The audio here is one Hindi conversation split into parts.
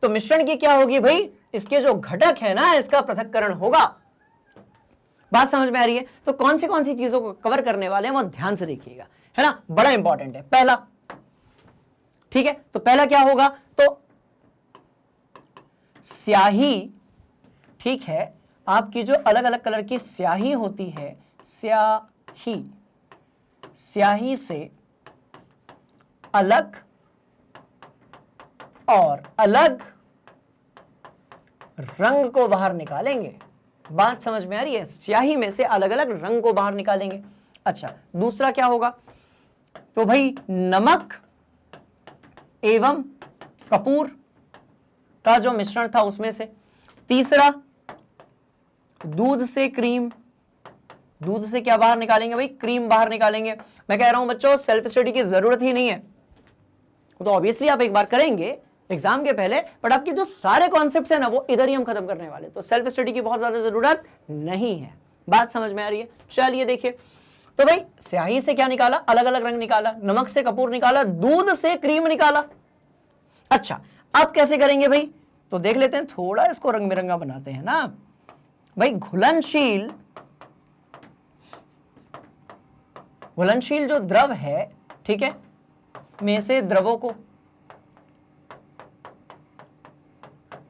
तो मिश्रण की क्या होगी भाई, इसके जो घटक है ना इसका पृथक्करण होगा। बात समझ में आ रही है? तो कौन सी चीजों को कवर करने वाले हैं वो ध्यान से देखिएगा, है ना, बड़ा इंपॉर्टेंट है। पहला, ठीक है, तो पहला क्या होगा, तो स्याही, ठीक है, आपकी जो अलग अलग कलर की स्याही होती है, स्याही से अलग और अलग रंग को बाहर निकालेंगे। बात समझ में आ रही है? स्याही में से अलग अलग रंग को बाहर निकालेंगे। अच्छा, दूसरा क्या होगा, तो भाई नमक एवं कपूर का जो मिश्रण था उसमें से। तीसरा, दूध से क्रीम, दूध से क्या बाहर निकालेंगे भाई, क्रीम बाहर निकालेंगे। मैं कह रहा हूं बच्चों सेल्फ स्टडी की जरूरत ही नहीं है, वो तो ऑब्वियसली आप एक बार करेंगे एग्जाम के पहले, बट आपके जो सारे कॉन्सेप्ट्स हैं ना वो इधर ही हम खत्म करने वाले, तो सेल्फ स्टडी की बहुत ज्यादा जरूरत नहीं है। बात समझ में आ रही है? चलिए देखिए, तो भाई स्याही से क्या निकाला, अलग अलग रंग निकाला, नमक से कपूर निकाला, दूध से क्रीम निकाला। अच्छा, अब कैसे करेंगे भाई, तो देख लेते हैं, थोड़ा इसको रंग बिरंगा बनाते हैं ना भाई। घुलनशील जो द्रव है, ठीक है, में से द्रवों को,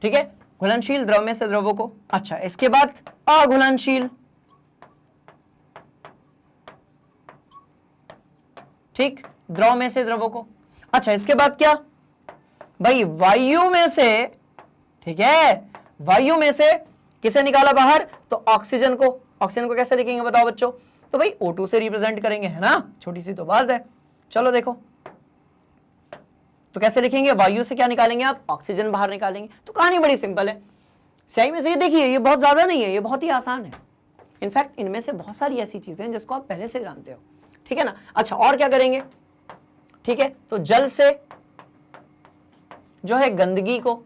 ठीक है, घुलनशील द्रव में से द्रवों को। अच्छा, इसके बाद अघुलनशील, ठीक, द्रव में से द्रवों को। अच्छा, इसके बाद क्या भाई, वायु में से, ठीक है, वायु में से किसे निकाला बाहर, तो ऑक्सीजन को। ऑक्सीजन को कैसे लिखेंगे बताओ बच्चों, तो भाई O2 से रिप्रेजेंट करेंगे, है ना, छोटी सी तो बात है। चलो देखो, तो कैसे लिखेंगे, वायु से क्या निकालेंगे आप, ऑक्सीजन बाहर निकालेंगे। तो कहानी बड़ी सिंपल है। स्याही में से ये देखिए, ये बहुत ज्यादा नहीं है, ये बहुत ही आसान है। इनफैक्ट इनमें से बहुत सारी ऐसी चीजें हैं जिसको आप पहले से जानते हो, ठीक है ना। अच्छा, और क्या करेंगे, ठीक है, तो जल से जो है गंदगी को,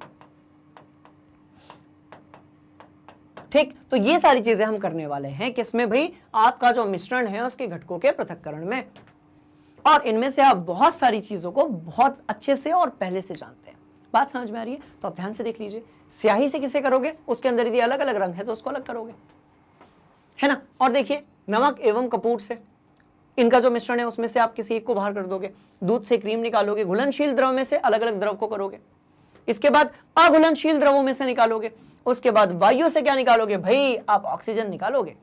ठीक, तो ये सारी चीजें हम करने वाले हैं किसमें भाई, आपका जो मिश्रण है उसके घटकों के पृथक्करण में। और इनमें से आप बहुत सारी चीजों को बहुत अच्छे से और पहले से जानते हैं। बात समझ में आ रही है? तो आप ध्यान से देख लीजिए, स्याही से किसे करोगे, उसके अंदर यदि अलग अलग रंग है तो उसको अलग करोगे, है ना। और देखिए, नमक एवं कपूर से इनका जो मिश्रण है उसमें से आप किसी एक को बाहर कर दोगे, दूध से क्रीम निकालोगे, घुलनशील द्रव में से अलग अलग द्रव को करोगे, इसके बाद अघुलनशील द्रवों में से निकालोगे, उसके बाद वायु से क्या निकालोगे भाई, आप ऑक्सीजन निकालोगे,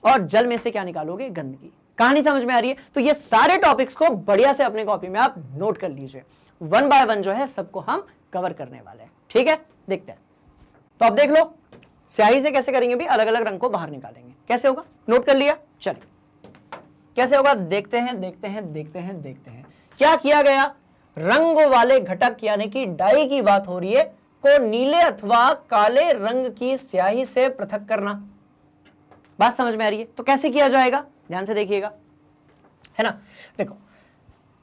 और जल में से क्या निकालोगे, गंदगी। कहानी समझ में आ रही है? तो ये सारे टॉपिक्स को बढ़िया से अपने कॉपी में आप नोट कर लीजिए, 1 बाय 1 जो है सबको हम कवर करने वाले हैं, ठीक है। देखते हैं, तो आप देख लो, स्याही से कैसे करेंगे भी, अलग अलग रंग को बाहर निकालेंगे। कैसे होगा, नोट कर लिया, चलिए कैसे होगा देखते हैं, देखते हैं, देखते हैं, देखते हैं। क्या किया गया, रंग वाले घटक यानी कि डाई की बात हो रही है, को नीले अथवा काले रंग की स्याही से पृथक करना। बात समझ में आ रही है? तो कैसे किया जाएगा, ध्यान से देखिएगा, है ना। देखो,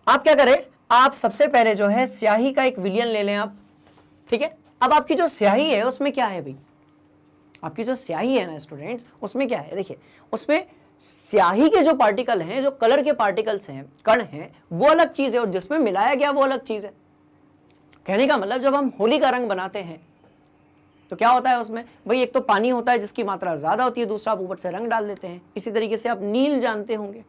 आप क्या करें, आप सबसे पहले जो है स्याही का एक विलयन ले लें आप, ठीक है। अब आपकी जो स्याही है उसमें क्या है भाई, आपकी जो स्याही है ना स्टूडेंट्स, उसमें क्या है, देखिए, उसमें स्याही के जो पार्टिकल हैं, जो कलर के पार्टिकल्स हैं, कण हैं, वो अलग चीज है, और जिसमें मिलाया गया वो अलग चीज है। कहने का मतलब, जब हम होली का रंग बनाते हैं तो क्या होता है उसमें भाई, एक तो पानी होता है जिसकी मात्रा ज्यादा होती है, दूसरा आप ऊपर से रंग डाल देते हैं। इसी तरीके से आप नील जानते होंगे,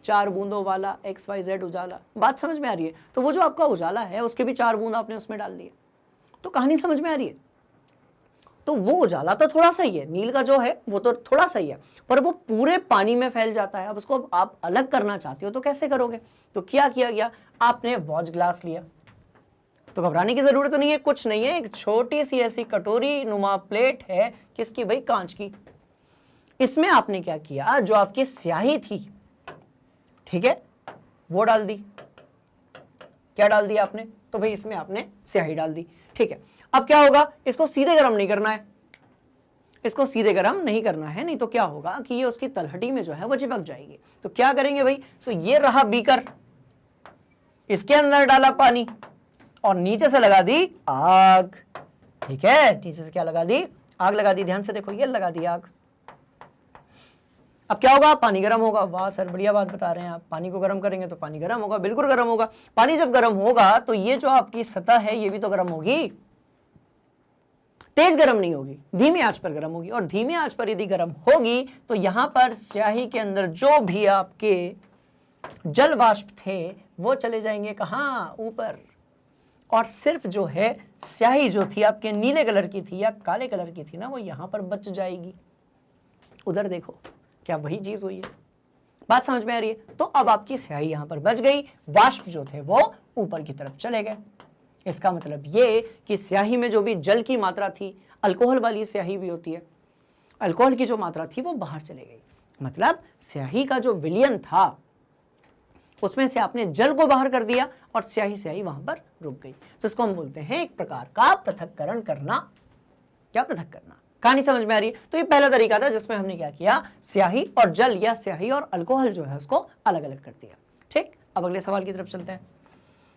4 बूंदों वाला XYZ उजाला। बात समझ में आ रही है? तो वो जो आपका उजाला है उसके भी 4 बूंद आपने उसमें डाल दिए, तो कहानी समझ में आ रही है? तो वो उजाला तो थोड़ा सा ही है, नील का जो है वो तो थोड़ा सा ही है, पर वो पूरे पानी में फैल जाता है। अब उसको आप अलग करना चाहते हो तो कैसे करोगे, तो क्या किया गया, आपने वॉच ग्लास लिया। तो घबराने की जरूरत नहीं है, कुछ नहीं है, एक छोटी सी ऐसी कटोरी नुमा प्लेट है, किसकी भाई, कांच की। इसमें आपने क्या किया, जो आपकी स्याही थी, ठीक है, वो डाल दी। क्या डाल दिया आपने, तो भाई इसमें आपने स्याही डाल दी, ठीक है। अब क्या होगा, इसको सीधे गर्म नहीं करना है, इसको सीधे गर्म नहीं करना है, नहीं तो क्या होगा कि ये उसकी तलहटी में जो है वो चिपक जाएगी। तो क्या करेंगे भाई, तो ये रहा बीकर, इसके अंदर डाला पानी और नीचे से लगा दी आग, ठीक है, नीचे से क्या लगा दी, आग लगा दी। ध्यान से देखो, ये लगा दी आग। अब क्या होगा, पानी गर्म होगा। वाह सर, बढ़िया बात बता रहे हैं आप, पानी को गर्म करेंगे तो पानी गर्म होगा, बिल्कुल गर्म होगा। पानी जब गर्म होगा तो ये जो आपकी सतह है ये भी तो गर्म होगी, तेज गर्म नहीं होगी, धीमी आंच पर गर्म होगी। और धीमी आंच पर यदि गर्म होगी तो यहां पर स्याही के अंदर जो भी आपके जल वाष्प थे वो चले जाएंगे कहां, ऊपर। और सिर्फ जो है स्याही जो थी आपके नीले कलर की थी या काले कलर की थी ना, वो यहां पर बच जाएगी। उधर देखो, क्या वही चीज हुई है? बात समझ में आ रही है? तो अब आपकी स्याही यहां पर बच गई, वाष्प जो थे वो ऊपर की तरफ चले गए। इसका मतलब ये कि स्याही में जो भी जल की मात्रा थी, अल्कोहल वाली स्याही भी होती है, अल्कोहल की जो मात्रा थी वो बाहर चले गई। मतलब स्याही का जो विलयन था उसमें से आपने जल को बाहर कर दिया और स्याही वहां पर रुक गई। तो इसको हम बोलते हैं एक प्रकार का पृथक्करण करना। क्या पृथक करना? कहानी समझ में आ रही है? तो ये पहला तरीका था जिसमें हमने क्या किया, स्याही और जल या स्याही और अल्कोहल जो है उसको अलग अलग कर दिया। ठीक, अब अगले सवाल की तरफ चलते हैं।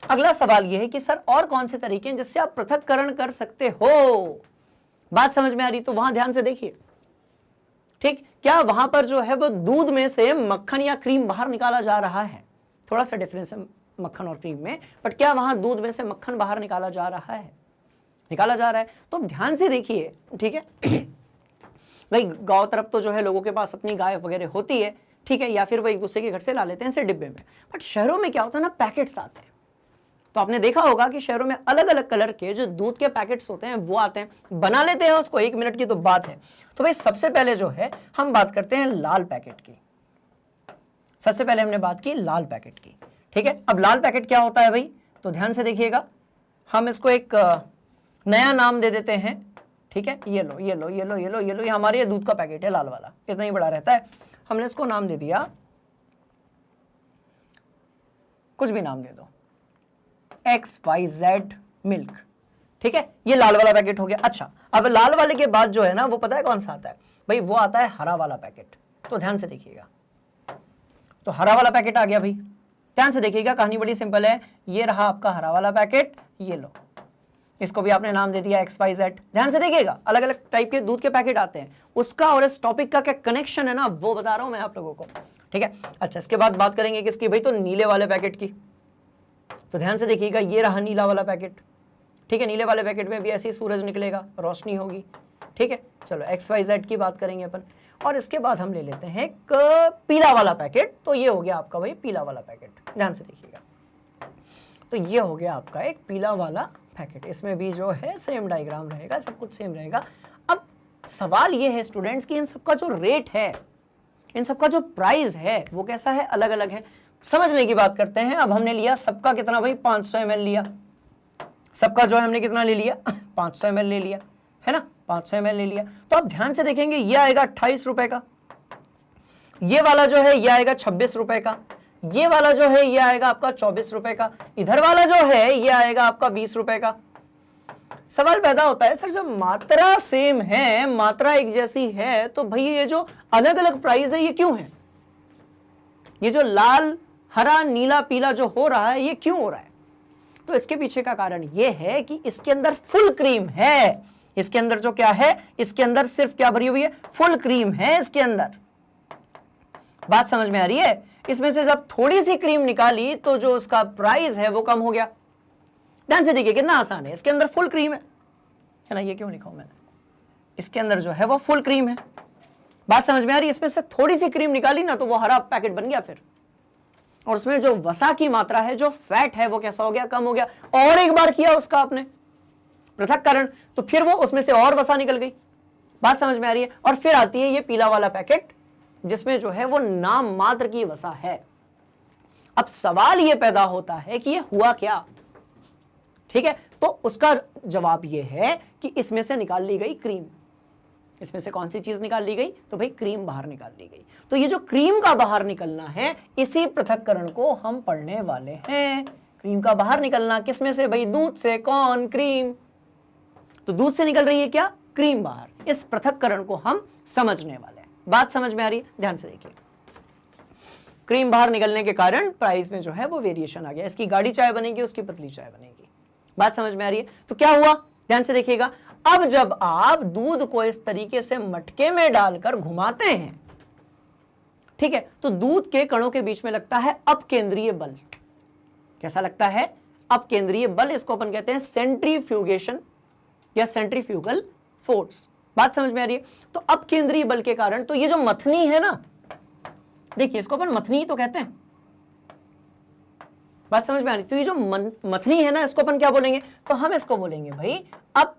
अगला सवाल यह है कि सर और कौन से तरीके हैं जिससे आप पृथक्करण कर सकते हो? बात समझ में आ रही? तो वहां ध्यान से देखिए। ठीक, क्या वहां पर जो है वो दूध में से मक्खन या क्रीम बाहर निकाला जा रहा है? थोड़ा सा डिफरेंस है मक्खन और क्रीम में, बट क्या वहां दूध में से मक्खन बाहर निकाला जा रहा है? निकाला जा रहा है। तो ध्यान से देखिए, ठीक है। भाई गांव तरफ तो जो है लोगों के पास अपनी गाय वगैरह होती है, ठीक है, या फिर वो एक दूसरे के घर से ला लेते हैं इसे डिब्बे में। बट शहरों में क्या होता है ना, पैकेट्स आते हैं। तो आपने देखा होगा कि शहरों में अलग अलग कलर के जो दूध के पैकेट्स होते हैं वो आते हैं, बना लेते हैं उसको, 1 मिनट की तो बात है। तो भाई सबसे पहले जो है हम बात करते हैं लाल पैकेट की। सबसे पहले हमने बात की लाल पैकेट की, ठीक है। अब लाल पैकेट क्या होता है भाई? तो ध्यान से देखिएगा, हम इसको एक नया नाम दे देते हैं, ठीक है। ये लो ये लो ये लो ये लो ये लो, ये हमारे ये दूध का पैकेट है लाल वाला, इतना ही बड़ा रहता है। हमने इसको नाम दे दिया, कुछ भी नाम दे दो, XYZ मिल्क, ठीक है। ये लाल वाला पैकेट हो गया। अच्छा, अब लाल वाले के बाद जो है ना वो पता है कौन सा आता है भाई? वो आता है हरा वाला पैकेट। तो ध्यान से देखिएगा, तो हरा वाला पैकेट आ गया भाई। ध्यान से देखिएगा, कहानी बड़ी सिंपल है। ये रहा आपका हरा वाला पैकेट, ये लो, इसको भी आपने नाम दे दिया XYZ। ध्यान से देखिएगा, अलग अलग टाइप के दूध के पैकेट आते हैं, उसका और इस टॉपिक का क्या कनेक्शन है ना वो बता रहा हूं मैं आप लोगों को, ठीक है। अच्छा, इसके बाद बात करेंगे किसकी भाई? तो नीले वाले पैकेट की। तो ध्यान से देखिएगा, ये रहा नीला वाला पैकेट, ठीक है। नीले वाले पैकेट में भी ऐसे ही सूरज निकलेगा, रोशनी होगी, ठीक है। चलो XYZ की बात करेंगे अपन। और इसके बाद हम ले लेते हैं एक पीला वाला पैकेट। तो ये हो गया आपका भाई पीला वाला पैकेट। ध्यान से देखिएगा, तो ये हो गया आपका एक पीला वाला पैकेट। इसमें भी जो है सेम डायग्राम रहेगा, सब कुछ सेम रहेगा। अब सवाल ये है स्टूडेंट्स कि इन सबका जो रेट है, इन सबका जो प्राइस है वो कैसा है? अलग अलग है। समझने की बात करते हैं। अब हमने लिया सबका कितना भाई? 500 ml लिया। सबका जो है हमने कितना ले लिया? 500 ml ले लिया, है ना, 500 ml ले लिया। तो आप ध्यान से देखेंगे, ये आएगा 28 रुपए का, ये वाला जो है ये आएगा 26 रुपए का, ये वाला जो है ये आएगा आपका 24 रुपए का, इधर वाला जो है ये आएगा आपका 20 रुपए का। सवाल पैदा होता है, सर जब मात्रा सेम है, मात्रा एक जैसी है, तो भाई ये जो अलग अलग प्राइस है ये क्यों है? ये जो लाल हरा नीला पीला जो हो रहा है ये क्यों हो रहा है? तो इसके पीछे का कारण ये है कि इसके अंदर फुल क्रीम है। इसके अंदर जो क्या है, इसके अंदर सिर्फ क्या भरी हुई है? फुल क्रीम है इसके अंदर। बात समझ में आ रही है? इसमें से जब थोड़ी सी क्रीम निकाली तो जो उसका प्राइस है वो कम हो गया। ध्यान से देखिए कितना आसान है, इसके अंदर फुल क्रीम है ना। ये क्यों लिखा हूं मैंने? इसके अंदर जो है वो फुल क्रीम है। बात समझ में आ रही है? इसमें से थोड़ी सी क्रीम निकाली ना तो वो हरा पैकेट बन गया फिर, और उसमें जो वसा की मात्रा है, जो फैट है, वो कैसा हो गया? कम हो गया। और एक बार किया उसका आपने पृथक्करण, तो फिर वो उसमें से और वसा निकल गई। बात समझ में आ रही है? और फिर आती है ये पीला वाला पैकेट जिसमें जो है वो नाम मात्र की वसा है। अब सवाल ये पैदा होता है कि ये हुआ क्या, ठीक है। तो उसका जवाब ये है कि इसमें से निकाल ली गई क्रीम। इसमें से कौन सी चीज निकाल ली गई? तो भाई क्रीम बाहर निकाल ली गई। तो ये जो क्रीम का बाहर निकलना है, इसी पृथक्करण को हम पढ़ने वाले हैं। क्रीम का बाहर निकलना किसमें से भाई? दूध से। कौन? क्रीम। तो दूध से निकल रही है क्या? क्रीम बाहर। इस पृथक्करण को हम समझने वाले हैं। बात समझ में आ रही है? ध्यान से देखिए, क्रीम बाहर निकलने के कारण प्राइस में जो है वो वेरिएशन आ गया। इसकी गाढ़ी चाय बनेगी, उसकी पतली चाय बनेगी। बात समझ में आ रही है? तो क्या हुआ? ध्यान से देखिएगा, अब जब आप दूध को इस तरीके से मटके में डालकर घुमाते हैं, ठीक है, तो दूध के कणों के बीच में लगता है अपकेंद्रीय बल। कैसा लगता है? अपकेंद्रीय बल। इसको अपन कहते हैं सेंट्रीफ्यूगेशन या सेंट्रीफ्यूगल फोर्स। बात समझ में आ रही है? तो अपकेंद्रीय बल के कारण तो ये जो मथनी है ना, देखिए इसको अपन मथनी तो कहते हैं। बात समझ में आ रही? तो ये जो मथनी है ना, इसको अपन क्या बोलेंगे? तो हम इसको बोलेंगे भाई अप,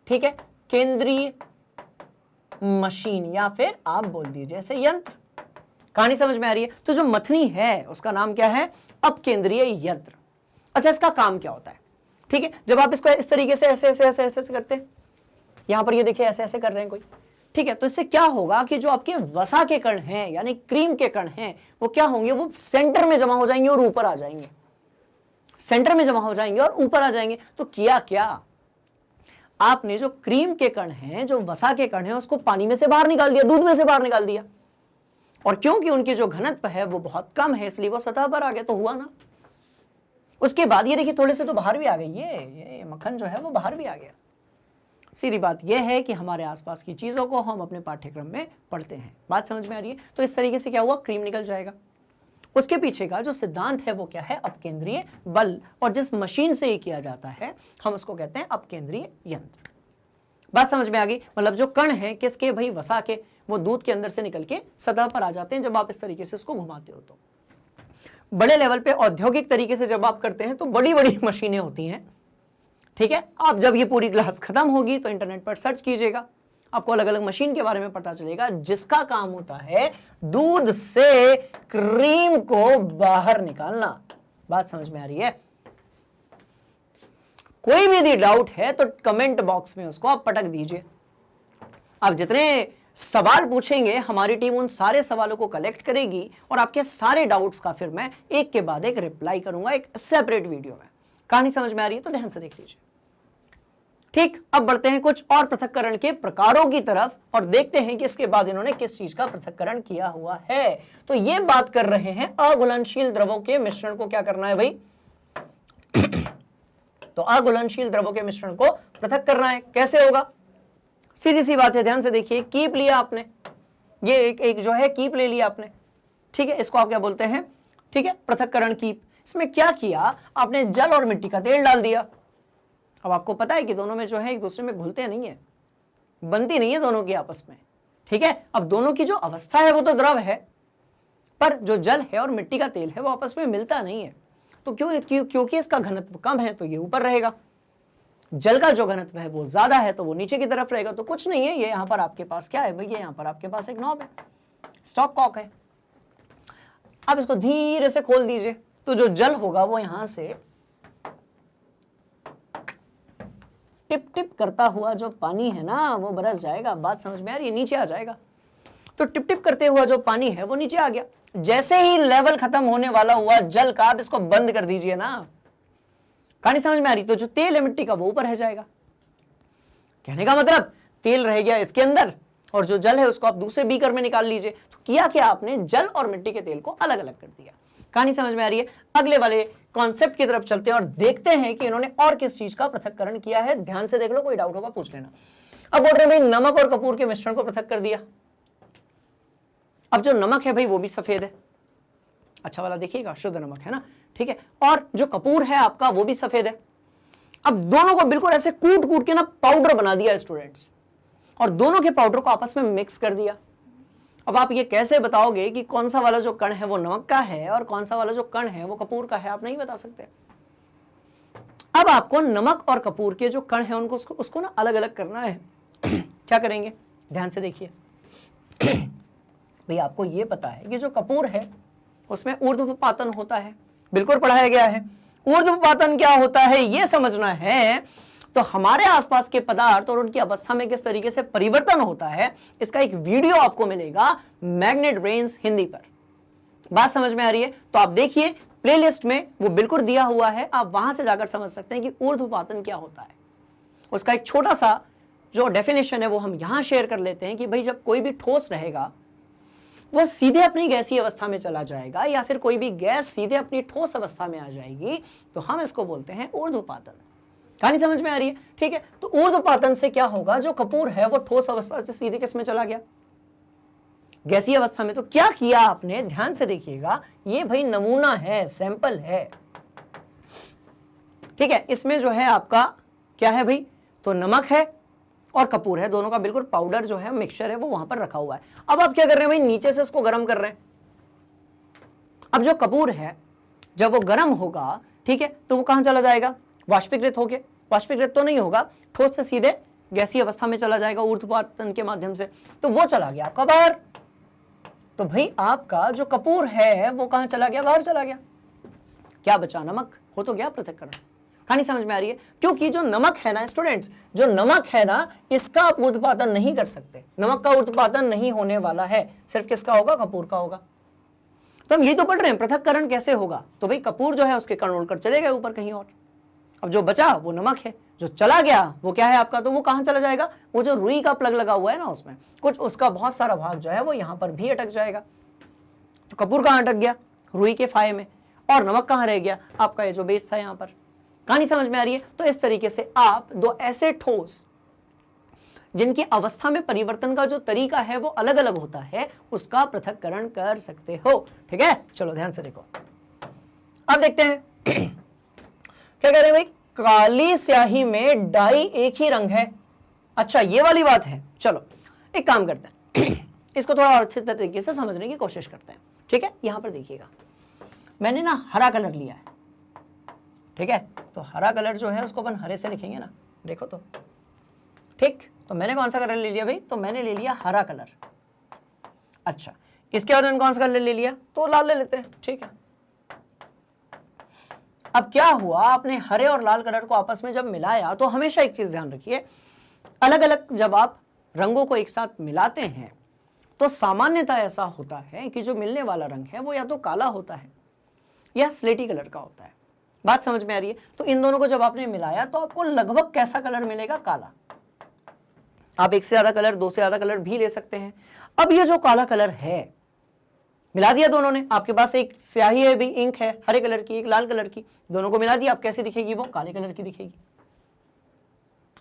ठीक है, केंद्रीय मशीन, या फिर आप बोल दीजिए ऐसे यंत्र। कहानी समझ में आ रही है? तो जो मथनी है उसका नाम क्या है? अपकेंद्रीय यंत्र। अच्छा, इसका काम क्या होता है? ठीक है, जब आप इसको इस तरीके से ऐसे ऐसे ऐसे ऐसे करते हैं, यहां पर ये देखिए ऐसे ऐसे कर रहे हैं कोई, ठीक है, तो इससे क्या होगा कि जो आपके वसा के कण हैं यानी क्रीम के कण हैं वो क्या होंगे? वो सेंटर में जमा हो जाएंगे और ऊपर आ जाएंगे, सेंटर में जमा हो जाएंगे और ऊपर आ जाएंगे। तो किया क्या आपने? जो क्रीम के कण हैं, जो वसा के कण हैं, उसको पानी में से बाहर निकाल दिया, दूध में से बाहर निकाल दिया। और क्योंकि उनकी जो घनत्व है वो बहुत कम है, इसलिए वो सतह पर आ गए। तो हुआ ना। उसके बाद ये देखिए थोड़े से तो बाहर भी आ गए, ये मक्खन जो है वो बाहर भी आ गया। सीधी बात यह है कि हमारे आसपास की चीजों को हम अपने पाठ्यक्रम में पढ़ते हैं। बात समझ में आ रही है? तो इस तरीके से क्या हुआ? क्रीम निकल जाएगा। उसके पीछे का जो सिद्धांत है वो क्या है? अपकेंद्रीय बल। और जिस मशीन से ये किया जाता है हम उसको कहते हैं अपकेंद्रीय यंत्र। बात समझ में आ गई? मतलब जो कण है किसके? भाई वसा के, वो दूध के अंदर से निकल के सतह पर आ जाते हैं जब आप इस तरीके से उसको घुमाते हो। तो बड़े लेवल पे औद्योगिक तरीके से जब आप करते हैं तो बड़ी बड़ी मशीनें होती हैं, ठीक है। आप जब ये पूरी क्लास खत्म होगी तो इंटरनेट पर सर्च कीजिएगा, आपको अलग अलग मशीन के बारे में पता चलेगा जिसका काम होता है दूध से क्रीम को बाहर निकालना। बात समझ में आ रही है? कोई भी यदि डाउट है तो कमेंट बॉक्स में उसको आप पटक दीजिए। आप जितने सवाल पूछेंगे हमारी टीम उन सारे सवालों को कलेक्ट करेगी और आपके सारे डाउट्स का फिर मैं एक के बाद एक रिप्लाई करूंगा एक सेपरेट वीडियो में। कहानी समझ में आ रही है तो ध्यान से देख लीजिए। ठीक, अब बढ़ते हैं कुछ और पृथक्करण के प्रकारों की तरफ और देखते हैं कि इसके बाद इन्होंने किस चीज का पृथक्करण किया हुआ है। तो ये बात कर रहे हैं अघुलनशील द्रवों के मिश्रण को क्या करना है भाई? तो अघुलनशील द्रवों के मिश्रण को पृथक करना है। कैसे होगा? सीधी सी बात है, ध्यान से देखिए। कीप लिया आपने, ये एक जो है कीप ले लिया आपने, ठीक है, इसको आप क्या बोलते हैं? ठीक है, पृथक्करण कीप। इसमें क्या किया आपने? जल और मिट्टी का तेल डाल दिया। अब आपको पता है कि दोनों में जो है एक दूसरे में घुलते नहीं है, बनती नहीं है दोनों की आपस में, ठीक है। अब दोनों की जो अवस्था है वो तो द्रव है, पर जो जल है और मिट्टी का तेल है वो आपस में मिलता नहीं है। तो क्योंकि इसका घनत्व कम है तो ये ऊपर रहेगा, जल का जो घनत्व है वो ज्यादा है तो वो नीचे की तरफ रहेगा। तो कुछ नहीं है, ये यहां पर आपके पास क्या है भाई? ये यहां पर आपके पास एक नॉब है, स्टॉप कॉक है। अब इसको धीरे से खोल दीजिए तो जो जल होगा वो यहां से टिप टिप करता हुआ जो पानी है ना वो बरस जाएगा। बात समझ में आ रही है? नीचे आ जाएगा। तो टिप टिप करते हुआ जो पानी है वो नीचे आ गया। जैसे ही लेवल खत्म होने वाला हुआ जल का, आप इसको बंद कर दीजिए ना। कहानी समझ में आ रही? तो जो तेल है मिट्टी का वो ऊपर रह जाएगा। कहने का मतलब तेल रह गया इसके अंदर और जो जल है उसको आप दूसरे बीकर में निकाल लीजिए। तो किया क्या आपने? जल और मिट्टी के तेल को अलग अलग कर दिया। कहानी समझ में आ रही है? अगले वाले कॉन्सेप्ट की तरफ चलते हैं और देखते हैं कि इन्होंने और किस चीज का पृथक्करण किया है। ध्यान से देख लो, कोई डाउट होगा पूछ लेना। अब बोल रहे हैं भाई नमक और कपूर के मिश्रण को पृथक कर दिया। अब जो नमक है भाई वो भी सफेद है, अच्छा वाला देखिएगा, शुद्ध नमक है ना, ठीक है। और जो कपूर है आपका वो भी सफेद है। अब दोनों को बिल्कुल ऐसे कूट कूट के ना पाउडर बना दिया स्टूडेंट्स, और दोनों के पाउडर को आपस में मिक्स कर दिया। अब आप ये कैसे बताओगे कि कौन सा वाला जो कण है वो नमक का है और कौन सा वाला जो कण है वो कपूर का है? आप नहीं बता सकते। अब आपको नमक और कपूर के जो कण है उनको उसको ना अलग अलग करना है। क्या करेंगे? ध्यान से देखिए। भाई आपको ये पता है कि जो कपूर है उसमें ऊर्ध्वपातन होता है, बिल्कुल पढ़ाया गया है। ऊर्ध्वपातन क्या होता है ये समझना है तो हमारे आसपास के पदार्थ और उनकी अवस्था में किस तरीके से परिवर्तन होता है इसका एक वीडियो आपको मिलेगा मैग्नेट ब्रेन्स हिंदी पर। बात समझ में आ रही है? तो आप देखिए प्लेलिस्ट में वो बिल्कुल दिया हुआ है, आप वहां से जाकर समझ सकते हैं कि ऊर्ध्वपातन क्या होता है। उसका एक छोटा सा जो डेफिनेशन है वो हम यहां शेयर कर लेते हैं कि भाई जब कोई भी ठोस रहेगा वो सीधे अपनी गैसीय अवस्था में चला जाएगा या फिर कोई भी गैस सीधे अपनी ठोस अवस्था में आ जाएगी तो हम इसको बोलते हैं ऊर्ध्वपातन। कहानी समझ में आ रही है? ठीक है, तो ऊर्ध्वपातन से क्या होगा? जो कपूर है वो ठोस अवस्था से सीधे किस में चला गया? गैसीय अवस्था में। तो क्या किया आपने, ध्यान से देखिएगा, ये भाई नमूना है, सैंपल है, ठीक है। इसमें जो है आपका क्या है भाई, तो नमक है और कपूर है, दोनों का बिल्कुल पाउडर जो है, मिक्सचर है, वो वहां पर रखा हुआ है। अब आप क्या कर रहे हैं भाई, नीचे से उसको गर्म कर रहे हैं। अब जो कपूर है जब वो गर्म होगा, ठीक है, तो वो कहां चला जाएगा, वाष्पीकृत होके, वाष्पीकृत तो नहीं होगा, ठोस से सीधे गैसीय अवस्था में चला जाएगा ऊर्ध्वपातन के माध्यम से, तो वो चला गया आपका बाहर। तो भाई आपका जो कपूर है वो कहां चला गया, बाहर चला गया। क्या बचा, नमक, हो तो गया पृथक्करण। कहानी समझ में आ रही है, क्योंकि जो नमक है ना स्टूडेंट्स, जो नमक है ना, इसका आप ऊर्ध्वपातन नहीं कर सकते, नमक का ऊर्ध्वपातन नहीं होने वाला है, सिर्फ किसका होगा, कपूर का होगा। तो हम ये तो पढ़ रहे हैं पृथक्करण कैसे होगा, तो भाई कपूर जो है उसके कण उड़कर चले गए ऊपर कहीं और, अब जो बचा वो नमक है, जो चला गया वो क्या है आपका, तो वो कहां चला जाएगा, वो जो रुई का प्लग लगा हुआ है ना उसमें कुछ, उसका बहुत सारा भाग जो है वो यहां पर भी अटक जाएगा। तो कपूर कहां अटक गया, रुई के फाये में, और नमक कहां रह गया, आपका ये जो बेस था यहां पर। कहानी समझ में आ रही है। तो इस तरीके से आप दो ऐसे ठोस जिनकी अवस्था में परिवर्तन का जो तरीका है वो अलग अलग होता है, उसका पृथक्करण कर सकते हो, ठीक है। चलो ध्यान से देखो, अब देखते हैं क्या कह रहे हैं भाई, काली स्याही में डाई एक ही रंग है। अच्छा ये वाली बात है, चलो एक काम करते हैं इसको थोड़ा और अच्छे तरीके से समझने की कोशिश करते हैं, ठीक है। यहां पर देखिएगा, मैंने ना हरा कलर लिया है, ठीक है, तो हरा कलर जो है उसको अपन हरे से लिखेंगे ना, देखो तो, ठीक। तो मैंने कौन सा कलर ले लिया भाई, तो मैंने ले लिया हरा कलर। अच्छा इसके बाद मैंने कौन सा कलर ले लिया, तो लाल ले लेते हैं, ठीक है। अब क्या हुआ, आपने हरे और लाल कलर को आपस में जब मिलाया, तो हमेशा एक चीज ध्यान रखिए, अलग अलग जब आप रंगों को एक साथ मिलाते हैं तो सामान्यतः ऐसा होता है कि जो मिलने वाला रंग है वो या तो काला होता है या स्लेटी कलर का होता है। बात समझ में आ रही है। तो इन दोनों को जब आपने मिलाया तो आपको लगभग कैसा कलर मिलेगा, काला। आप एक से ज्यादा कलर, दो से ज्यादा कलर भी ले सकते हैं। अब ये जो काला कलर है, मिला दिया दोनों ने, आपके पास एक स्याही है भी, इंक है हरे कलर की, एक लाल कलर की, दोनों को मिला दिया, आप कैसी दिखेगी, वो काले कलर की दिखेगी।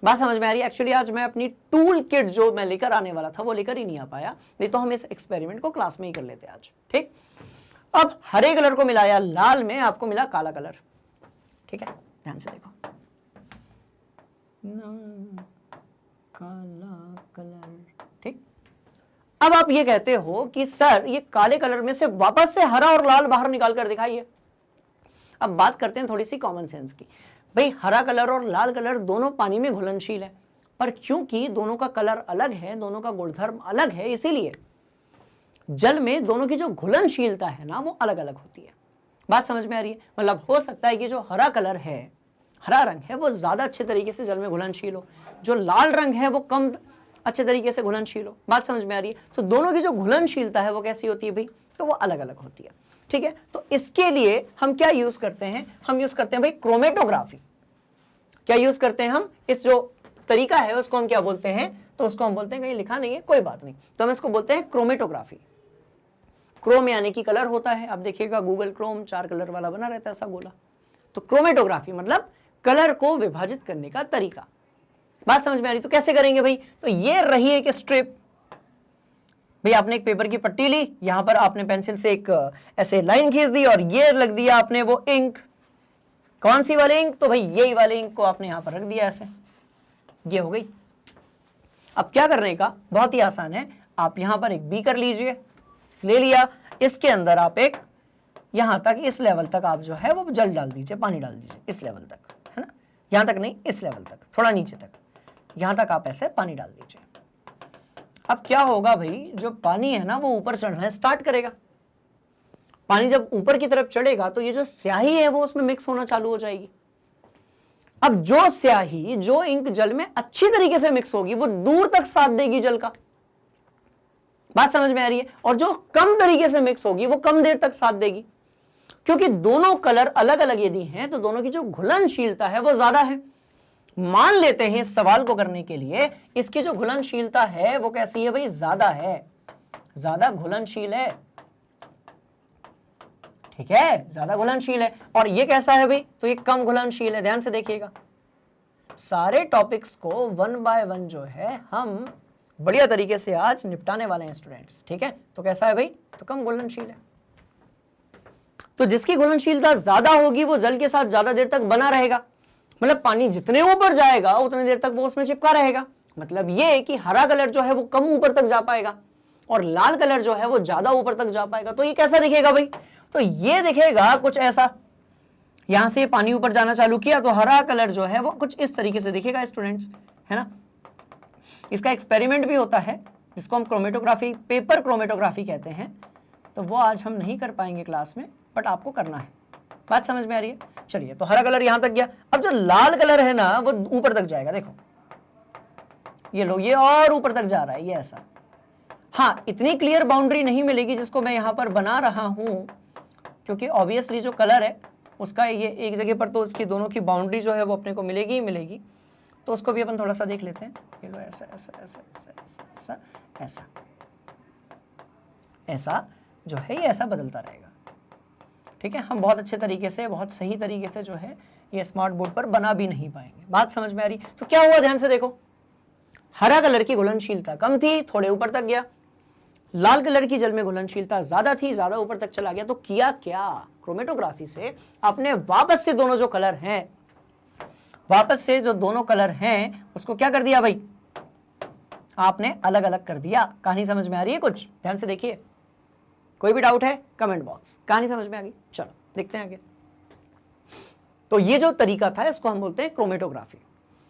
बात समझ में आ रही है। एक्चुअली आज मैं अपनी टूल किट जो मैं लेकर आने वाला था वो लेकर ही नहीं आ पाया, नहीं तो हम इस एक्सपेरिमेंट को क्लास में ही कर लेते आज, ठीक। अब हरे कलर को मिलाया लाल में, आपको मिला काला कलर, ठीक है। ध्यान से देखो, काला कलर, ठीक। अब आप ये कहते हो कि सर ये काले कलर में से वापस से हरा और लाल बाहर निकाल कर दिखाइए। अब बात करते हैं थोड़ी सी कॉमन सेंस की। भाई हरा कलर और लाल कलर दोनों पानी में घुलनशील है, पर क्योंकि दोनों का कलर अलग है, दोनों का गुणधर्म अलग है, इसीलिए जल में दोनों की जो घुलनशीलता है ना वो अलग अलग होती है। बात समझ में आ रही है। मतलब हो सकता है कि जो हरा कलर है, हरा रंग है, वो ज्यादा अच्छे तरीके से जल में घुलनशील हो, जो लाल रंग है वो कम अच्छे तरीके से घुलनशील हो। बात समझ में आ रही है। तो दोनों की जो घुलनशीलता है वो कैसी होती है भाई, तो वो अलग अलग होती है, ठीक है। तो इसके लिए हम क्या यूज करते हैं, हम यूज करते हैं भाई क्रोमेटोग्राफी। क्या यूज करते हैं हम, इस जो तरीका है उसको हम क्या बोलते हैं, तो उसको हम बोलते हैं, कहीं लिखा नहीं है कोई बात नहीं, तो हम इसको बोलते हैं क्रोमेटोग्राफी। क्रोम यानी कि कलर होता है, आप देखिएगा गूगल क्रोम 4 कलर वाला बना रहता है ऐसा गोला। तो क्रोमेटोग्राफी मतलब कलर को विभाजित करने का तरीका। बात समझ में आ रही। तो कैसे करेंगे भाई, तो ये रही एक स्ट्रिप, भाई आपने एक पेपर की पट्टी ली, यहां पर आपने पेंसिल से एक ऐसे लाइन खींच दी और ये लग दिया आपने वो इंक। कौन सी वाली इंक, तो भाई यही वाली इंक को आपने यहां पर रख दिया ऐसे, ये हो गई। अब क्या करने का, बहुत ही आसान है, आप यहां पर एक बीकर लीजिए, ले लिया, इसके अंदर आप एक यहां तक, इस लेवल तक आप जो है वो जल डाल दीजिए, पानी डाल दीजिए इस लेवल तक, है ना, यहां तक नहीं, इस लेवल तक, थोड़ा नीचे तक, यहां तक आप ऐसे पानी डाल दीजिए। अब क्या होगा भाई, जो पानी है ना वो ऊपर चढ़ना स्टार्ट करेगा। पानी जब ऊपर की तरफ चढ़ेगा तो ये जो स्याही है वो उसमें मिक्स होना चालू हो जाएगी। अब जो स्याही, जो इंक जल में अच्छी तरीके से मिक्स होगी वो दूर तक साथ देगी जल का। बात समझ में आ रही है। और जो कम तरीके से मिक्स होगी वो कम देर तक साथ देगी, क्योंकि दोनों कलर अलग अलग यदि हैं तो दोनों की जो घुलनशीलता है वो ज्यादा है। मान लेते हैं इस सवाल को करने के लिए, इसकी जो घुलनशीलता है वो कैसी है भाई, ज्यादा है, ज्यादा घुलनशील है, ठीक है, ज्यादा घुलनशील है। और ये कैसा है भाई, तो ये कम घुलनशील है। ध्यान से देखिएगा, सारे टॉपिक्स को 1 बाय 1 जो है हम बढ़िया तरीके से आज निपटाने वाले हैं स्टूडेंट्स। ठीक है, तो कैसा है भाई, तो कम घुलनशील है। तो जिसकी घुलनशीलता ज्यादा होगी वो जल के साथ ज्यादा देर तक बना रहेगा, मतलब पानी जितने ऊपर जाएगा उतनी देर तक वो उसमें चिपका रहेगा। मतलब ये कि हरा कलर जो है वो कम ऊपर तक जा पाएगा और लाल कलर जो है वो ज्यादा ऊपर तक जा पाएगा। तो ये कैसा दिखेगा भाई, तो ये दिखेगा कुछ ऐसा, यहां से पानी ऊपर जाना चालू किया तो हरा कलर जो है वो कुछ इस तरीके से दिखेगा स्टूडेंट्स, है ना। इसका एक्सपेरिमेंट भी होता है जिसको हम क्रोमेटोग्राफी, पेपर क्रोमेटोग्राफी कहते हैं। तो वो आज हम नहीं कर पाएंगे क्लास में, बट आपको करना है। बात समझ में आ रही है? चलिए, तो हरा कलर यहां तक गया। अब जो लाल कलर है ना वो ऊपर तक जाएगा, देखो ये लो, ये और ऊपर तक जा रहा है, ये ऐसा। हाँ, इतनी क्लियर बाउंड्री नहीं मिलेगी जिसको मैं यहां पर बना रहा हूं, क्योंकि ऑब्वियसली जो कलर है उसका ये एक जगह पर तो उसकी दोनों की बाउंड्री जो है वो अपने को मिलेगी ही मिलेगी। तो उसको भी अपन थोड़ा सा देख लेते हैं। ये लो, ऐसा ऐसा ऐसा ऐसा ऐसा ऐसा ऐसा ऐसा जो है ये ऐसा बदलता रहेगा। ठीक है, हम बहुत अच्छे तरीके से, बहुत सही तरीके से जो है ये स्मार्ट बोर्ड पर बना भी नहीं पाएंगे। बात समझ में आ रही? तो क्या हुआ, ध्यान से देखो, हरा कलर की घुलनशीलता कम थी, थोड़े ऊपर तक गया। लाल कलर की जल में घुलनशीलता ज्यादा थी, ज्यादा ऊपर तक चला गया। तो किया क्या, क्रोमेटोग्राफी से आपने वापस से दोनों जो कलर हैं, वापस से जो दोनों कलर हैं उसको क्या कर दिया भाई, आपने अलग अलग कर दिया। कहानी समझ में आ रही है? कुछ ध्यान से देखिए, कोई भी डाउट है कमेंट बॉक्स। कहानी समझ में आ गई? चलो देखते हैं आगे। तो ये जो तरीका था इसको हम बोलते हैं क्रोमेटोग्राफी।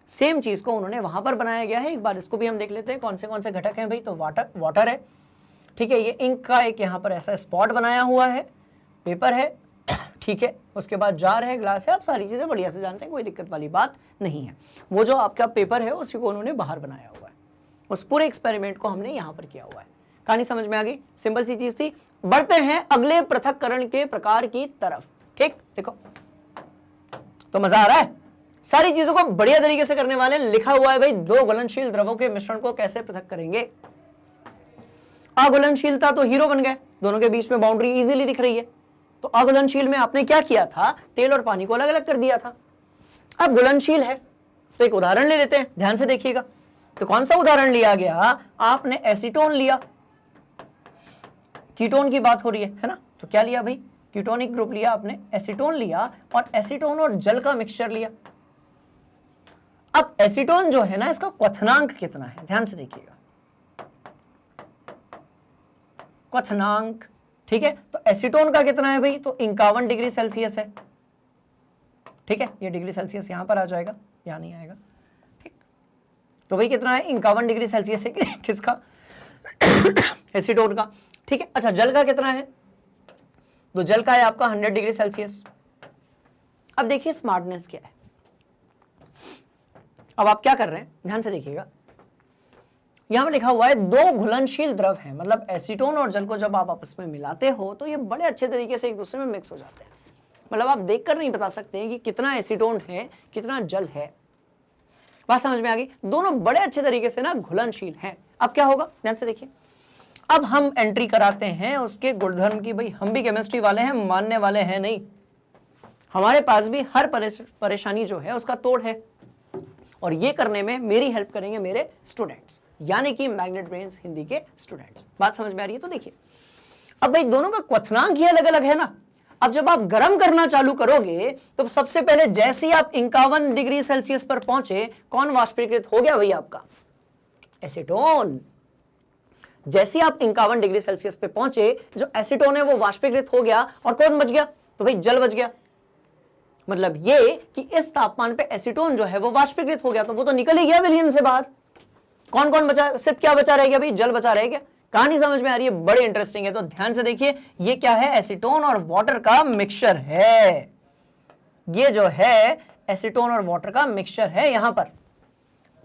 सेम चीज को उन्होंने वहां पर बनाया गया है। एक बार इसको भी हम देख लेते हैं कौन से घटक हैं भाई। तो वाटर है, ठीक है, ये इंक का एक यहाँ पर ऐसा स्पॉट बनाया हुआ है, पेपर है, ठीक है, उसके बाद जार है, ग्लास है। आप सारी चीजें बढ़िया से जानते हैं, कोई दिक्कत वाली बात नहीं है। वो जो आपका पेपर है उसी को उन्होंने बाहर बनाया हुआ है। उस पूरे एक्सपेरिमेंट को हमने यहाँ पर किया हुआ है। कहानी समझ में आ गई? सिंपल सी चीज थी। बढ़ते हैं अगले पृथक्करण के प्रकार की तरफ। ठीक, देखो तो मजा आ रहा है, सारी चीजों को बढ़िया तरीके से करने वाले। लिखा हुआ है भाई, दो घुलनशील द्रवों के मिश्रण को कैसे पृथक करेंगे। अघुलनशीलता तो हीरो बन गए, दोनों के बीच में बाउंड्री इजीली दिख रही है। तो अघुलनशील में आपने क्या किया था, तेल और पानी को अलग अलग कर दिया था। अब घुलनशील है तो एक उदाहरण ले लेते हैं, ध्यान से देखिएगा। तो कौन सा उदाहरण लिया गया, आपने एसीटोन लिया। कीटोन की बात हो रही है ना, तो क्या लिया भाई, कीटोनिक ग्रुप लिया आपने, एसीटोन लिया और एसीटोन और जल का मिक्सचर लिया। अब एसीटोन जो है ना, इसका क्वथनांक कितना है, ध्यान से देखिएगा, क्वथनांक। ठीक है, तो एसीटोन का कितना है भाई, तो 51 डिग्री सेल्सियस है। ठीक है, ये डिग्री सेल्सियस यहां पर आ जाएगा, यहां नहीं आएगा। ठीक, तो भाई कितना है, 51 डिग्री सेल्सियस है किसका, एसीटोन का। ठीक है, अच्छा जल का कितना है, तो जल का है आपका 100 डिग्री सेल्सियस। अब देखिए स्मार्टनेस क्या है। अब आप क्या कर रहे हैं, ध्यान से देखिएगा, यहां पर लिखा हुआ है दो घुलनशील द्रव हैं, मतलब एसीटोन और जल को जब आप आपस में मिलाते हो तो ये बड़े अच्छे तरीके से एक दूसरे में मिक्स हो जाते हैं। मतलब आप देखकर नहीं बता सकते हैं कि कितना एसीटोन है कितना जल है। बात समझ में आ गई? दोनों बड़े अच्छे तरीके से ना घुलनशील हैं। अब क्या होगा, ध्यान से देखिए, अब हम एंट्री कराते हैं उसके गुणधर्म की। भाई हम भी केमिस्ट्री वाले हैं, मानने वाले हैं नहीं, हमारे पास भी हर परेशानी जो है उसका तोड़ है। और ये करने में मेरी हेल्प करेंगे मेरे स्टूडेंट्स, यानी कि मैग्नेट ब्रेन्स हिंदी के स्टूडेंट्स। बात समझ में आ रही है? तो देखिए, अब भाई दोनों का क्वथनांक ही अलग अलग है ना। अब जब आप गर्म करना चालू करोगे तो सबसे पहले जैसे ही आप 51 डिग्री सेल्सियस पर पहुंचे, कौन वाष्पीकृत हो गया भाई, आपका एसीटोन। जैसे ही आप 51 डिग्री सेल्सियस पे पहुंचे, जो एसीटोन है वो वाष्पीकृत हो गया, और कौन बच गया, तो भाई जल बच गया। मतलब ये कि इस तापमान पे एसीटोन जो है वो वाष्पीकृत हो गया, तो वो तो निकल ही गया विलयन से बाहर। कौन कौन बचा, सिर्फ क्या बचा रह गया भाई, जल बचा रह गया। कहानी समझ में आ रही है? बड़े इंटरेस्टिंग है। तो ध्यान से देखिए, ये क्या है, एसीटोन और वाटर का मिक्सचर है। ये जो है एसीटोन और वाटर का मिक्सचर है। यहां पर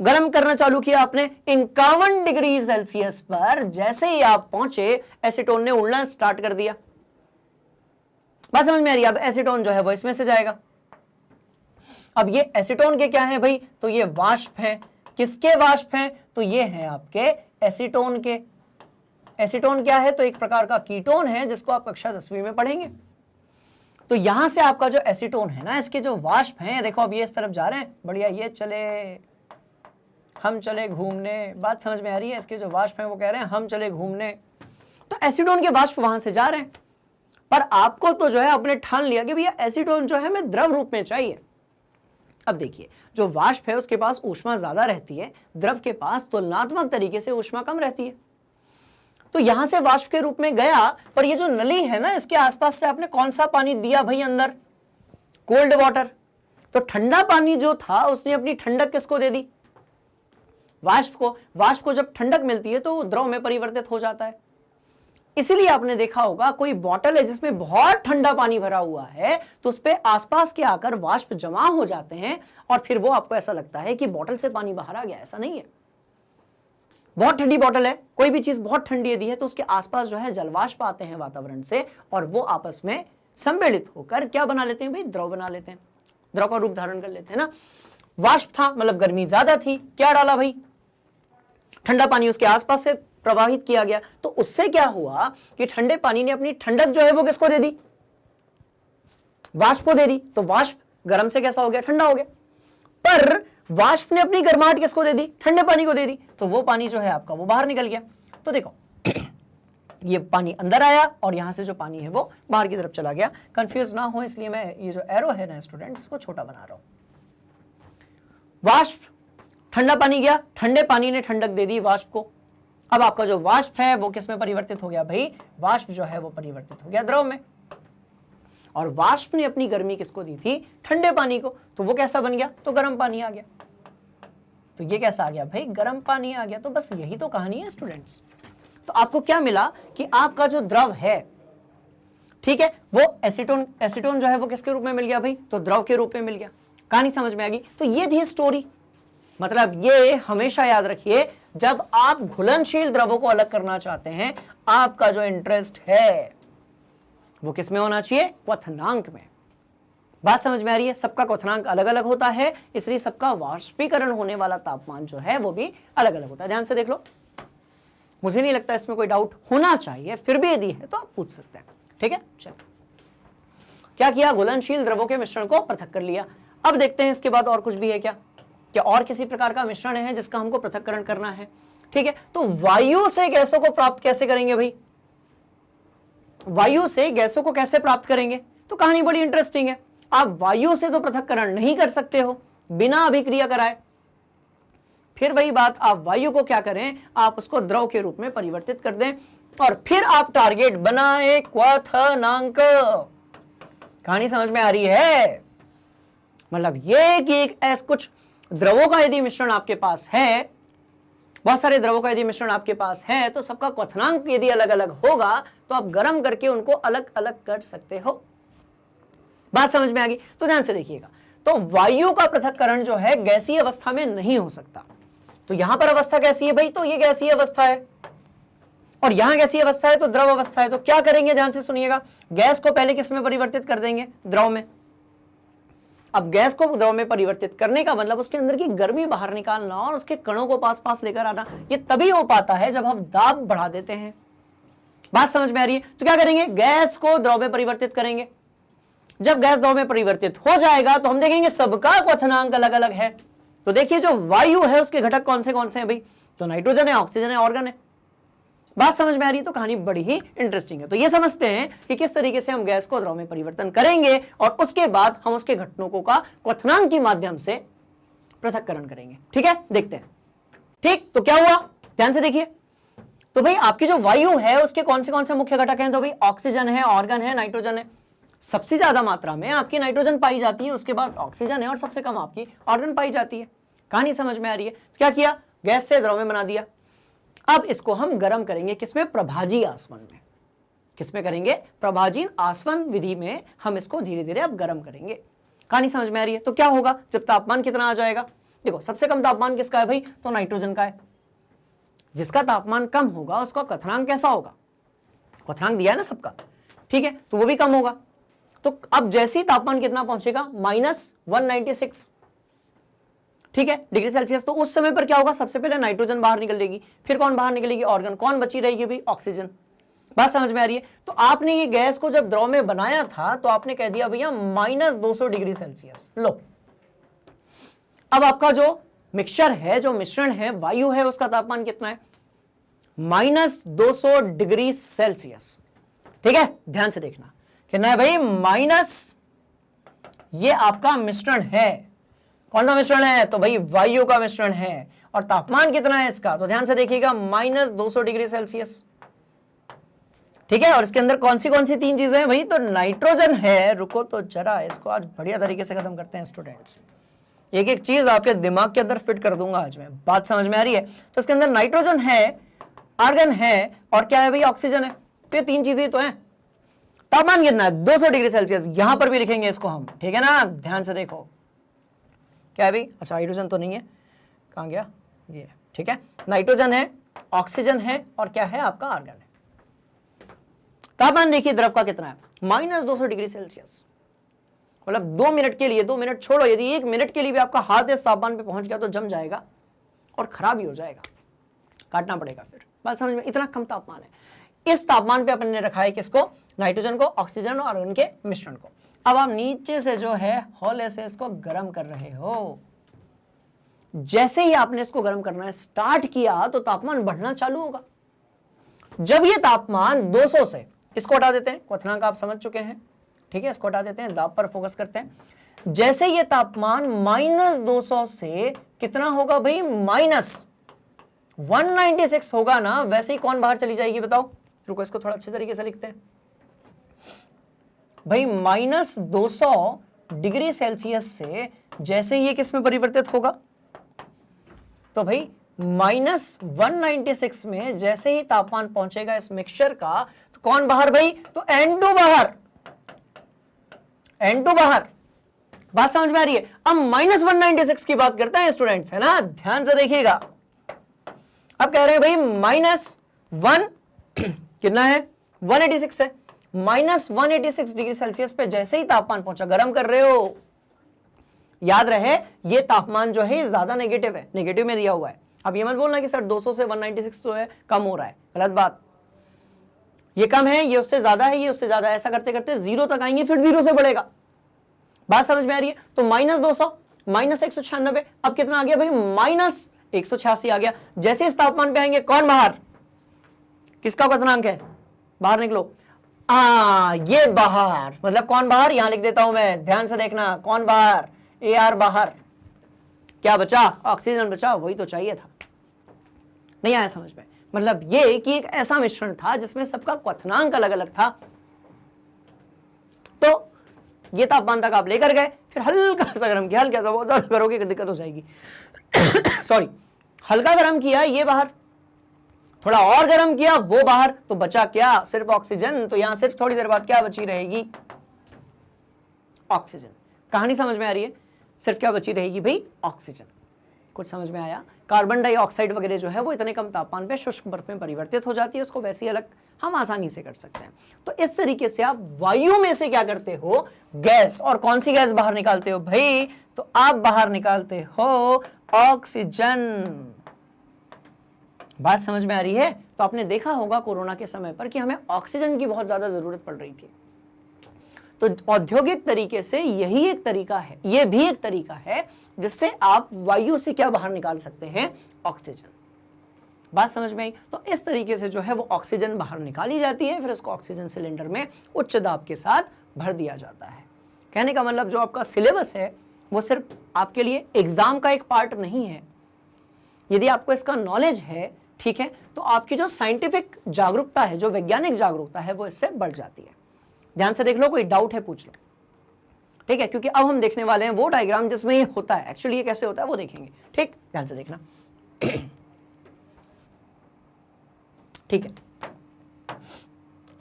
गर्म करना चालू किया आपने 51 डिग्री सेल्सियस पर, जैसे ही आप पहुंचे एसीटोन ने उड़ना स्टार्ट कर दिया। बात समझ में आ रही है? अब एसीटोन जो है वो इसमें से जाएगा। अब ये एसीटोन के क्या है भाई, तो ये वाष्प है। किसके वाष्प हैं, तो ये हैं आपके एसीटोन के। एसीटोन क्या है, तो एक प्रकार का कीटोन है जिसको आप कक्षा 10वीं में पढ़ेंगे। तो यहां से आपका जो एसीटोन है ना, इसके जो वाष्प हैं, देखो अब ये इस तरफ जा रहे हैं, बढ़िया, ये चले, हम चले घूमने। बात समझ में आ रही है? इसके जो वाष्प हैं वो कह रहे हैं हम चले घूमने, तो एसीटोन के वाष्प वहां से जा रहे हैं। पर आपको तो जो है आपने ठान लिया कि भैया एसीटोन जो है हमें द्रव रूप में चाहिए। अब देखिए, जो वाष्प है उसके पास ऊष्मा ज्यादा रहती है, द्रव के पास तुलनात्मक तरीके से ऊष्मा कम रहती है। तो यहां से वाष्प के रूप में गया, पर ये जो नली है ना, इसके आसपास से आपने कौन सा पानी दिया भाई अंदर? Cold water. तो ठंडा पानी जो था उसने अपनी ठंडक किसको दे दी? वाष्प को। वाष्प को जब ठंडक मिलती है तो वो द्रव में परिवर्तित हो जाता है। इसीलिए आपने देखा होगा कोई बोतल है जिसमें बहुत ठंडा पानी भरा हुआ है, तो उस पे आसपास के आकर वाष्प जमा हो जाते हैं और फिर वो आपको ऐसा लगता है कि बोतल से पानी बाहर आ गया। ऐसा नहीं है। बहुत ठंडी बोतल है, कोई भी चीज बहुत ठंडी यदि है तो उसके आसपास जो है जलवाष्प आते हैं वातावरण से और वो आपस में सम्मिलित होकर क्या बना लेते हैं भाई? द्रव बना लेते हैं, द्रव का रूप धारण कर लेते हैं ना। वाष्प था मतलब गर्मी ज्यादा थी, क्या डाला भाई? ठंडा पानी उसके आसपास से प्रवाहित किया गया, तो उससे क्या हुआ कि ठंडे पानी ने अपनी ठंडक जो है वो किसको दे दी? वाष्प को दे दी। तो वाष्प गर्म से कैसा हो गया? ठंडा हो गया। पर वाष्प ने अपनी गर्माहट किसको दे दी? ठंडे पानी को दे दी। तो वो पानी जो है आपका वो बाहर निकल गया। तो देखो ये पानी अंदर आया और यहां से जो पानी है वो बाहर की तरफ चला गया। कंफ्यूज ना हो इसलिए मैं ये जो एरो है ना स्टूडेंट्स, इसको छोटा बना रहा हूं। वाष्प, ठंडा पानी गया, ठंडे पानी ने ठंडक दे दी वाष्प को। अब आपका जो वाष्प है वो किस में परिवर्तित हो गया भाई? वाष्प जो है वो परिवर्तित हो गया द्रव में। और वाष्प ने अपनी गर्मी किसको दी थी? ठंडे पानी को। तो वो कैसा बन गया? तो गर्म पानी आ गया। तो ये कैसा आ गया भाई? गर्म पानी आ गया। तो बस यही तो कहानी है स्टूडेंट्स। तो आपको क्या मिला कि आपका जो द्रव है, ठीक है, वो एसीटोन, एसीटोन जो है वो किसके रूप में मिल गया भाई? तो द्रव के रूप में मिल गया। कहानी समझ में आ गई? तो ये थी स्टोरी। मतलब ये हमेशा याद रखिए, जब आप घुलनशील द्रवों को अलग करना चाहते हैं, आपका जो इंटरेस्ट है वो किस में होना चाहिए? क्वथनांक में। बात समझ में आ रही है? सबका क्वथनांक अलग अलग होता है, इसलिए सबका वाष्पीकरण होने वाला तापमान जो है वो भी अलग अलग होता है। ध्यान से देख लो, मुझे नहीं लगता इसमें कोई डाउट होना चाहिए, फिर भी यदि है तो आप पूछ सकते हैं। ठीक है, चलो क्या किया? घुलनशील द्रवों के मिश्रण को पृथक कर लिया। अब देखते हैं इसके बाद और कुछ भी है क्या? क्या और किसी प्रकार का मिश्रण है जिसका हमको पृथक्करण करना है? ठीक है, तो वायु से गैसों को प्राप्त कैसे करेंगे भाई? वायु से गैसों को कैसे प्राप्त करेंगे? तो कहानी बड़ी इंटरेस्टिंग है। आप वायु से तो पृथक्करण नहीं कर सकते हो बिना अभिक्रिया कराए। फिर वही बात, आप वायु को क्या करें? आप उसको द्रव के रूप में परिवर्तित कर दें और फिर आप टारगेट बनाए क्वथनांक। कहानी समझ में आ रही है? मतलब ये कि एक ऐसा कुछ द्रवों का यदि मिश्रण आपके पास है, बहुत सारे द्रवों का यदि मिश्रण आपके पास है, तो सबका क्वथनांक यदि अलग अलग होगा तो आप गर्म करके उनको अलग अलग कर सकते हो। बात समझ में आ गई? तो ध्यान से देखिएगा, तो वायु का पृथक्करण जो है गैसीय अवस्था में नहीं हो सकता। तो यहां पर अवस्था कैसी है भाई? तो ये गैसीय अवस्था है और यहां गैसीय अवस्था है तो द्रव अवस्था है। तो क्या करेंगे? ध्यान से सुनिएगा, गैस को पहले किस में परिवर्तित कर देंगे? द्रव में। अब गैस को द्रव में परिवर्तित करने का मतलब उसके अंदर की गर्मी बाहर निकालना और उसके कणों को पास पास लेकर आना। ये तभी हो पाता है जब हम दाब बढ़ा देते हैं। बात समझ में आ रही है? तो क्या करेंगे? गैस को द्रव में परिवर्तित करेंगे। जब गैस द्रव में परिवर्तित हो जाएगा तो हम देखेंगे सबका क्वथनांक अलग अलग है। तो देखिए जो वायु है उसके घटक कौन से हैं भाई? तो नाइट्रोजन है, ऑक्सीजन है, ऑर्गन है। बात समझ में आ रही है? तो कहानी बड़ी ही इंटरेस्टिंग है। तो ये समझते हैं कि किस तरीके से हम गैस को द्रव में परिवर्तन करेंगे और उसके बाद हम उसके घटकों का क्वथनांक के माध्यम से पृथक्करण करेंगे। ठीक है, देखते हैं। ठीक, तो क्या हुआ? ध्यान से देखिए, तो भाई आपकी जो वायु है उसके कौन से मुख्य घटक हैं? तो भाई ऑक्सीजन है, ऑर्गन है, नाइट्रोजन है। सबसे ज्यादा मात्रा में आपकी नाइट्रोजन पाई जाती है, उसके बाद ऑक्सीजन है और सबसे कम आपकी ऑर्गन पाई जाती है। कहानी समझ में आ रही है? तो क्या किया? गैस से द्रव में बना दिया। अब इसको हम गर्म करेंगे किसमें? प्रभाजी आसवन में। किसमें करेंगे? प्रभाजी आसवन विधि में हम इसको धीरे धीरे अब गर्म करेंगे। कहानी समझ में आ रही है? तो क्या होगा जब तापमान कितना आ जाएगा? देखो सबसे कम तापमान किसका है भाई? तो नाइट्रोजन का है। जिसका तापमान कम होगा उसका क्वथनांक कैसा होगा? क्वथनांक दिया है ना सबका, ठीक है, तो वो भी कम होगा। तो अब जैसे ही तापमान कितना पहुंचेगा? -196, ठीक है, डिग्री सेल्सियस। तो उस समय पर क्या होगा? सबसे पहले नाइट्रोजन बाहर निकलेगी, फिर कौन बाहर निकलेगी? ऑर्गन। कौन बची रहेगी भाई? ऑक्सीजन। बात समझ में आ रही है? तो आपने ये गैस को जब द्रव में बनाया था तो आपने कह दिया भैया -200 डिग्री सेल्सियस। लो, अब आपका जो मिक्सचर है, जो मिश्रण है, वायु है, उसका तापमान कितना है? -200 डिग्री सेल्सियस। ठीक है, ध्यान से देखना कितना है भाई, माइनस, ये आपका मिश्रण है। कौन सा मिश्रण है? तो भाई वायु का मिश्रण है। और तापमान कितना है इसका? तो ध्यान से देखिएगा, -200 डिग्री सेल्सियस। ठीक है, और इसके अंदर कौन सी 3 चीजें हैं भाई? तो नाइट्रोजन है। रुको तो जरा, इसको आज बढ़िया तरीके से खत्म करते हैं स्टूडेंट्स। एक एक चीज आपके दिमाग के अंदर फिट कर दूंगा आज मैं। बात समझ में आ रही है? तो इसके अंदर नाइट्रोजन है, आर्गन है, और क्या है भाई? ऑक्सीजन है। तो ये 3 चीजें तो हैं। तापमान कितना है? 200 डिग्री सेल्सियस। यहां पर भी लिखेंगे इसको हम, ठीक है ना? ध्यान से देखो, क्या है भाई? अच्छा, हाइड्रोजन तो नहीं है, कहां गया ये? ठीक है, नाइट्रोजन है, ऑक्सीजन है, और क्या है आपका? आर्गन है। तापमान देखिए द्रव का कितना है? -200 डिग्री सेल्सियस। मतलब 2 मिनट के लिए, 2 मिनट छोड़ो, यदि 1 मिनट के लिए भी आपका हाथ इस तापमान पे पहुंच गया तो जम जाएगा और खराब ही हो जाएगा, काटना पड़ेगा फिर। बात समझ में? इतना कम तापमान है। इस तापमान पे अपन ने रखा है किसको? नाइट्रोजन को, ऑक्सीजन और उनके मिश्रण को। अब आप नीचे से जो है हौले से इसको गर्म कर रहे हो। जैसे ही आपने इसको गर्म करना है स्टार्ट किया तो तापमान बढ़ना चालू होगा। जब ये तापमान 200 से, इसको हटा देते हैं, क्वथनांक आप समझ चुके हैं, ठीक है, इसको हटा देते हैं, दाब पर फोकस करते हैं। जैसे ये तापमान -200 से कितना होगा भाई? -196 होगा ना, वैसे ही कौन बाहर चली जाएगी बताओ? रुको, इसको थोड़ा अच्छे तरीके से लिखते हैं भाई। -200 डिग्री सेल्सियस से जैसे ये किस में परिवर्तित होगा? तो भाई -196 में जैसे ही तापमान पहुंचेगा इस मिक्सचर का, तो कौन बाहर भाई? तो N2 बाहर, N2 बाहर। बात समझ में आ रही है? अब -196 की बात करते हैं स्टूडेंट्स, है ना? ध्यान से देखिएगा। अब कह रहे हैं भाई -1 कितना है? 186 है। -186 डिग्री सेल्सियस पे जैसे ही तापमान पहुंचा, गर्म कर रहे हो, याद रहे ये तापमान जो है ज्यादा नेगेटिव है, नेगेटिव में दिया हुआ है। अब ये मत बोलना कि सर 200 से 196 तो है, कम हो रहा है, गलत बात। ये कम है, ये उससे ज्यादा है, ये उससे ज्यादा है, ऐसा करते करते 0 तक आएंगे, फिर 0 से बढ़ेगा। बात समझ में आ रही है? तो -200, -196, अब कितना आ गया भाई? -186 आ गया। जैसे इस तापमान पे आएंगे, कौन बाहर? किसका क्वथनांक है? बाहर निकलो। ये बाहर, मतलब कौन बाहर? यहां लिख देता हूं मैं, ध्यान से देखना, कौन बाहर? AR बाहर। क्या बचा? ऑक्सीजन बचा। वही तो चाहिए था। नहीं आया समझ में? मतलब ये कि एक ऐसा मिश्रण था जिसमें सबका क्वथनांक अलग अलग था। तो ये तापमान तक आप लेकर गए, फिर हल्का सा गर्म किया, हल्का सा, बहुत ज्यादा करोगे कि दिक्कत हो जाएगी। सॉरी, हल्का गर्म किया, ये बाहर, थोड़ा और गर्म किया, वो बाहर, तो बचा क्या? सिर्फ ऑक्सीजन। तो यहां सिर्फ थोड़ी देर बाद क्या बची रहेगी? ऑक्सीजन। कहानी समझ में आ रही है? सिर्फ क्या बची रहेगी भाई? ऑक्सीजन। कुछ समझ में आया? कार्बन डाइऑक्साइड वगैरह जो है वो इतने कम तापमान पे शुष्क बर्फ में परिवर्तित हो जाती है, उसको वैसे ही अलग हम आसानी से कर सकते हैं। तो इस तरीके से आप वायु में से क्या करते हो? गैस। और कौन सी गैस बाहर निकालते हो भाई? तो आप बाहर निकालते हो ऑक्सीजन। बात समझ में आ रही है? तो आपने देखा होगा कोरोना के समय पर कि हमें ऑक्सीजन की बहुत ज्यादा जरूरत पड़ रही थी। तो औद्योगिक तरीके से यही एक तरीका है, ये भी एक तरीका है जिससे आप वायु से क्या बाहर निकाल सकते हैं? ऑक्सीजन। बात समझ में आई? तो इस तरीके से जो है वो ऑक्सीजन बाहर निकाली जाती है, फिर उसको ऑक्सीजन सिलेंडर में उच्च दाब के साथ भर दिया जाता है। कहने का मतलब जो आपका सिलेबस है वो सिर्फ आपके लिए एग्जाम का एक पार्ट नहीं है। यदि आपको इसका नॉलेज है, ठीक है, तो आपकी जो साइंटिफिक जागरूकता है, जो वैज्ञानिक जागरूकता है, वो इससे बढ़ जाती है। ध्यान से देख लो, कोई डाउट है पूछ लो, ठीक है? क्योंकि अब हम देखने वाले हैं वो डायग्राम जिसमें ये होता है, एक्चुअली ये कैसे होता है वो देखेंगे, ठीक? ध्यान से देखना। ठीक है,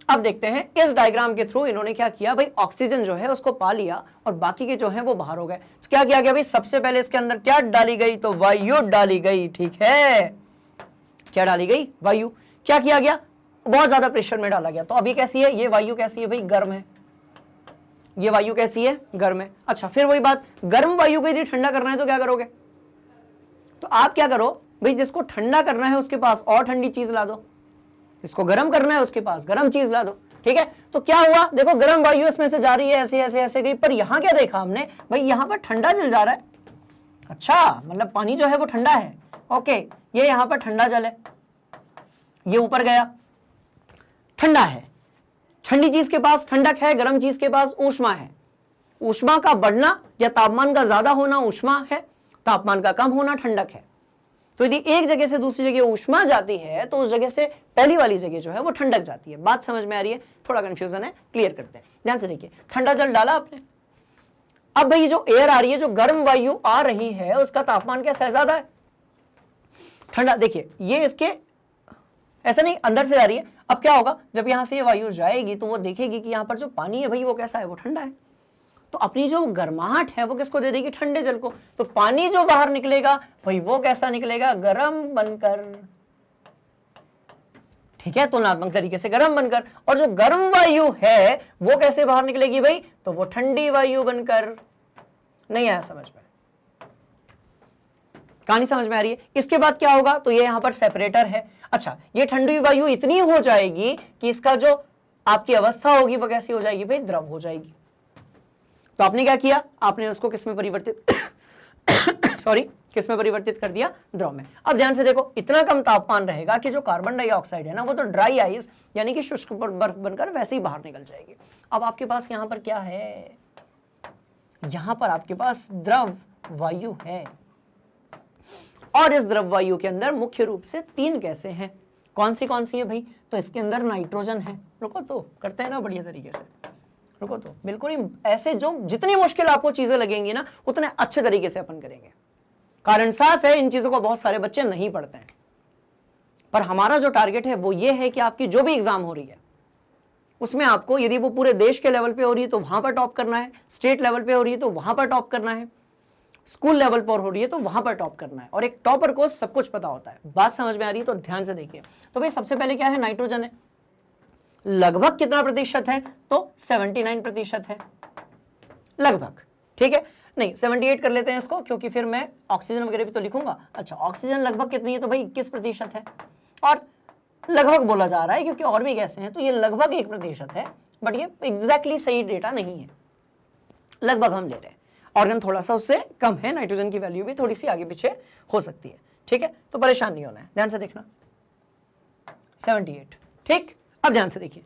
अब देखते हैं इस डायग्राम के थ्रू इन्होंने क्या किया भाई? ऑक्सीजन जो है उसको पा लिया और बाकी के जो है वो बाहर हो गए। तो क्या किया गया भाई? सबसे पहले इसके अंदर क्या डाली गई? तो वायु डाली गई, ठीक है? क्या डाली गई? वायु। क्या किया गया? बहुत ज्यादा प्रेशर में डाला गया। तो अभी कैसी है ये वायु? कैसी है भाई? गर्म है। ये वायु कैसी है? गर्म है। अच्छा, फिर वही बात, गर्म वायु को यदि ठंडा करना है तो क्या करोगे? तो आप क्या करो भाई, जिसको ठंडा करना है उसके पास और ठंडी चीज ला दो, जिसको गर्म करना है उसके पास गर्म चीज ला दो, ठीक है? तो क्या हुआ? देखो गर्म वायु इसमें से जा रही है, ऐसे ऐसे ऐसे गई, पर यहां क्या देखा हमने भाई? यहां पर ठंडा जल जा रहा है, अच्छा, मतलब पानी जो है वो ठंडा है। ओके, ये यहां पर ठंडा जल है, ये ऊपर गया, ठंडा है। ठंडी चीज के पास ठंडक है, गर्म चीज के पास ऊष्मा है। ऊष्मा का बढ़ना या तापमान का ज्यादा होना ऊष्मा है, तापमान का कम होना ठंडक है। तो यदि एक जगह से दूसरी जगह ऊष्मा जाती है तो उस जगह से पहली वाली जगह जो है वो ठंडक जाती है। बात समझ में आ रही है? थोड़ा कंफ्यूजन है, क्लियर करते हैं। ध्यान से देखिए, ठंडा जल डाला आपने, अब भाई जो एयर आ रही है, जो गर्म वायु आ रही है, उसका तापमान क्या ज्यादा है? ठंडा। देखिए ये इसके ऐसा नहीं, अंदर से आ रही है। अब क्या होगा, जब यहां से ये वायु जाएगी तो वो देखेगी कि यहां पर जो पानी है भाई वो कैसा है, वो ठंडा है। तो अपनी जो गर्माहट है वो किसको दे देगी? ठंडे जल को। तो पानी जो बाहर निकलेगा भाई वो कैसा निकलेगा? गर्म बनकर। ठीक है, तुलनात्मक तरीके से गर्म बनकर। और जो गर्म वायु है वो कैसे बाहर निकलेगी भाई? तो वो ठंडी वायु बनकर। नहीं आया समझ में? कहानी समझ में आ रही है? इसके बाद क्या होगा, तो ये यहां पर सेपरेटर है। अच्छा, ये ठंडी वायु इतनी हो जाएगी कि इसका जो आपकी अवस्था होगी वो कैसी हो जाएगी भाई? द्रव हो जाएगी। तो आपने क्या किया, आपने उसको किसमें परिवर्तित सॉरी, किसमें परिवर्तित कर दिया? द्रव में। अब ध्यान से देखो, इतना कम तापमान रहेगा कि जो कार्बन डाइऑक्साइड है ना वो तो ड्राई आइस यानी कि शुष्क बर्फ बनकर वैसे ही बाहर निकल जाएगी। अब आपके पास यहां पर क्या है? यहां पर आपके पास द्रव वायु है, और इस द्रव वायु के अंदर मुख्य रूप से 3 गैसें हैं। कौन सी है भाई? तो इसके अंदर नाइट्रोजन है। रुको तो करते हैं ना बढ़िया तरीके से, रुको तो, बिल्कुल ही ऐसे जो जितनी मुश्किल आपको चीजें लगेंगी ना उतने अच्छे तरीके से अपन करेंगे। कारण साफ है, इन चीजों को बहुत सारे बच्चे नहीं पढ़ते हैं, पर हमारा जो टारगेट है वो ये है कि आपकी जो भी एग्जाम हो रही है उसमें आपको, यदि वो पूरे देश के लेवल पे हो रही है तो वहां पर टॉप करना है, स्टेट लेवल पे हो रही है तो वहां पर टॉप करना है, स्कूल लेवल पर हो रही है तो वहां पर टॉप करना है। और एक टॉपर को सब कुछ पता होता है। बात समझ में आ रही है? तो ध्यान से देखिए। तो भाई सबसे पहले क्या है? नाइट्रोजन है। लगभग कितना प्रतिशत है? तो 79% है लगभग। ठीक है, नहीं 78 कर लेते हैं इसको, क्योंकि फिर मैं ऑक्सीजन वगैरह भी तो लिखूंगा। अच्छा, ऑक्सीजन लगभग कितनी है? तो भाई 21% है। और लगभग बोला जा रहा है क्योंकि और भी गैसें हैं, तो ये लगभग 1% है, बट ये एग्जैक्टली सही डेटा नहीं है, लगभग हम ले रहे हैं। ऑर्गन थोड़ा सा उससे कम है, नाइट्रोजन की वैल्यू भी थोड़ी सी आगे पीछे हो सकती है। ठीक है, तो परेशान नहीं होना है, ध्यान से देखना। 78। ठीक, अब ध्यान से देखिए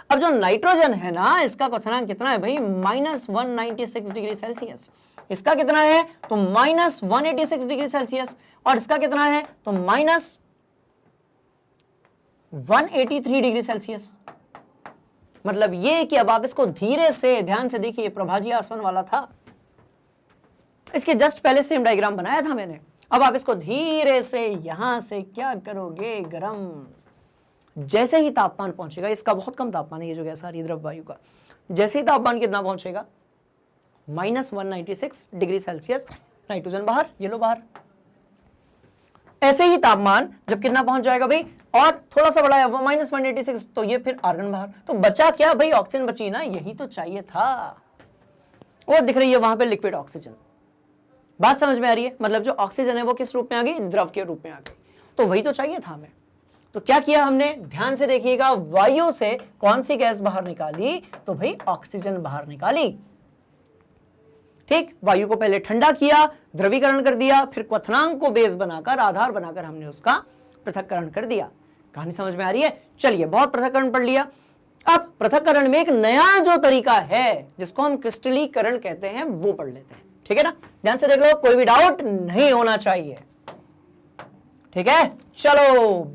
अब जो नाइट्रोजन है ना, इसका क्वथनांक कितना है भाई? -196 डिग्री सेल्सियस। इसका कितना है? तो -186 डिग्री सेल्सियस। और इसका कितना है? तो -183 डिग्री सेल्सियस। मतलब ये कि अब आप इसको धीरे से, ध्यान से देखिए, प्रभाजी आसवन वाला था, इसके जस्ट पहले सेम डायग्राम बनाया था मैंने। अब आप इसको धीरे से यहां से क्या करोगे? गरम। जैसे ही तापमान पहुंचेगा, इसका बहुत कम तापमान है ये जो गैस आ रही है द्रव वायु का, जैसे ही तापमान कितना पहुंचेगा? -196 डिग्री सेल्सियस, नाइट्रोजन बाहर, ये लो बाहर। ऐसे ही तापमान जब कितना पहुंच जाएगा भाई, और थोड़ा सा बढ़ाया -186, तो ये फिर आर्गन बाहर। तो बचा क्या भाई? ऑक्सीजन बची ना, यही तो चाहिए था। वो दिख रही है वहां पे लिक्विड ऑक्सीजन। बात समझ में आ रही है? मतलब जो ऑक्सीजन है वो किस रूप में आ गई? द्रव के रूप में आ गई। तो वही तो चाहिए था हमें। तो क्या किया हमने? ध्यान से देखिएगा, वायु से कौन सी गैस बाहर निकाली? तो भाई ऑक्सीजन बाहर निकाली। ठीक, वायु को पहले ठंडा किया, द्रवीकरण कर दिया, फिर क्वथनांक को बेस बनाकर, आधार बनाकर हमने उसका पृथक्करण कर दिया। कहानी समझ में आ रही है? चलिए, बहुत पृथक्करण पढ़ लिया। अब पृथक्करण में एक नया जो तरीका है जिसको हम क्रिस्टलीकरण कहते हैं वो पढ़ लेते हैं। ठीक है ना? ध्यान से देख लो, कोई भी डाउट नहीं होना चाहिए। ठीक है, चलो।